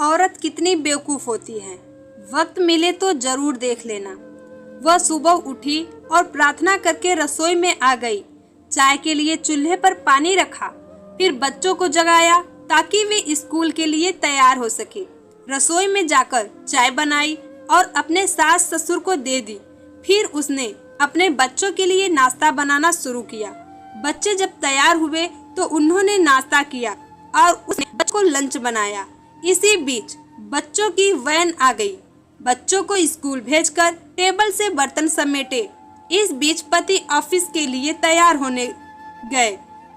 औरत कितनी बेवकूफ होती है। वक्त मिले तो जरूर देख लेना। वह सुबह उठी और प्रार्थना करके रसोई में आ गई। चाय के लिए चूल्हे पर पानी रखा, फिर बच्चों को जगाया ताकि वे स्कूल के लिए तैयार हो सके। रसोई में जाकर चाय बनाई और अपने सास ससुर को दे दी। फिर उसने अपने बच्चों के लिए नाश्ता बनाना शुरू किया। बच्चे जब तैयार हुए तो उन्होंने नाश्ता किया और उसने बच्चों को लंच बनाया। इसी बीच बच्चों की वैन आ गई। बच्चों को स्कूल भेजकर टेबल से बर्तन समेटे। इस बीच पति ऑफिस के लिए तैयार होने गए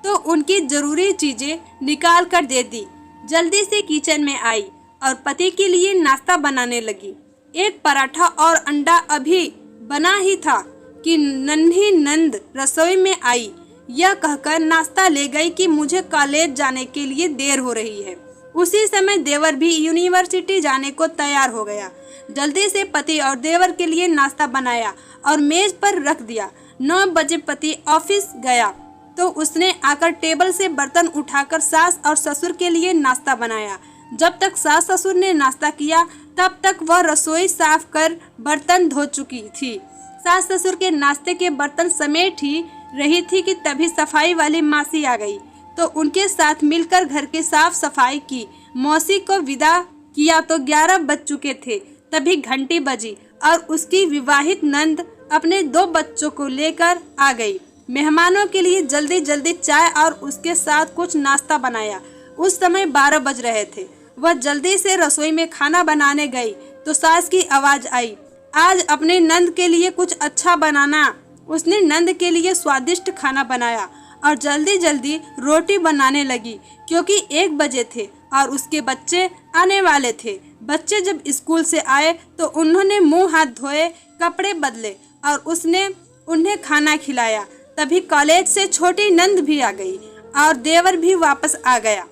तो उनकी जरूरी चीजें निकाल कर दे दी। जल्दी से किचन में आई और पति के लिए नाश्ता बनाने लगी। एक पराठा और अंडा अभी बना ही था कि नन्ही नंद रसोई में आई। यह कहकर नाश्ता ले गई कि मुझे कॉलेज जाने के लिए देर हो रही है। उसी समय देवर भी यूनिवर्सिटी जाने को तैयार हो गया। जल्दी से पति और देवर के लिए नाश्ता बनाया और मेज पर रख दिया। 9 बजे पति ऑफिस गया तो उसने आकर टेबल से बर्तन उठाकर सास और ससुर के लिए नाश्ता बनाया। जब तक सास ससुर ने नाश्ता किया तब तक वह रसोई साफ कर बर्तन धो चुकी थी। सास ससुर के नाश्ते के बर्तन समेट ही रही थी कि तभी सफाई वाली मासी आ गई तो उनके साथ मिलकर घर की साफ सफाई की। मौसी को विदा किया तो 11 बज चुके थे। तभी घंटी बजी और उसकी विवाहित नंद अपने 2 बच्चों को लेकर आ गई। मेहमानों के लिए जल्दी जल्दी चाय और उसके साथ कुछ नाश्ता बनाया। उस समय 12 बज रहे थे। वह जल्दी से रसोई में खाना बनाने गई तो सास की आवाज आई, आज अपने नंद के लिए कुछ अच्छा बनाना। उसने नंद के लिए स्वादिष्ट खाना बनाया और जल्दी जल्दी रोटी बनाने लगी क्योंकि 1 बजे थे और उसके बच्चे आने वाले थे। बच्चे जब स्कूल से आए तो उन्होंने मुंह हाथ धोए, कपड़े बदले और उसने उन्हें खाना खिलाया। तभी कॉलेज से छोटी नंद भी आ गई और देवर भी वापस आ गया।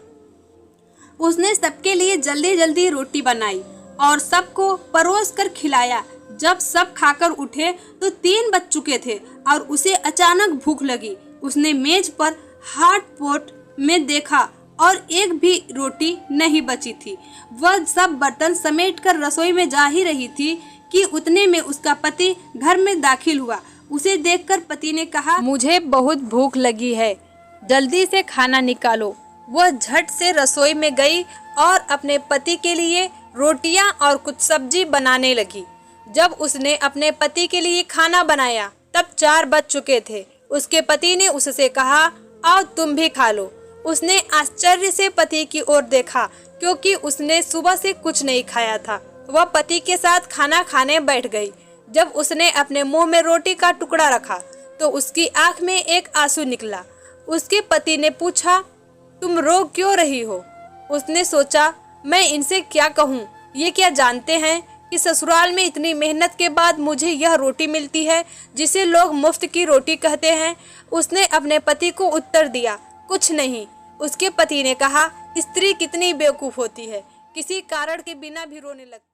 उसने सबके लिए जल्दी जल्दी रोटी बनाई और सबको परोस कर खिलाया। जब सब खाकर उठे तो 3 बज चुके थे और उसे अचानक भूख लगी। उसने मेज पर हॉट पॉट में देखा और एक भी रोटी नहीं बची थी। वह सब बर्तन समेटकर रसोई में जा ही रही थी कि उतने में उसका पति घर में दाखिल हुआ। उसे देखकर पति ने कहा, मुझे बहुत भूख लगी है, जल्दी से खाना निकालो। वह झट से रसोई में गई और अपने पति के लिए रोटियां और कुछ सब्जी बनाने लगी। जब उसने अपने पति के लिए खाना बनाया तब 4 बज चुके थे। उसके पति ने उससे कहा, आओ तुम भी खा लो। उसने आश्चर्य से पति की ओर देखा क्योंकि उसने सुबह से कुछ नहीं खाया था। वह पति के साथ खाना खाने बैठ गई। जब उसने अपने मुंह में रोटी का टुकड़ा रखा तो उसकी आंख में एक आंसू निकला। उसके पति ने पूछा, तुम रो क्यों रही हो? उसने सोचा, मैं इनसे क्या कहूँ, ये क्या जानते हैं कि ससुराल में इतनी मेहनत के बाद मुझे यह रोटी मिलती है जिसे लोग मुफ्त की रोटी कहते हैं। उसने अपने पति को उत्तर दिया, कुछ नहीं। उसके पति ने कहा, स्त्री कितनी बेवकूफ़ होती है, किसी कारण के बिना भी रोने लगती है।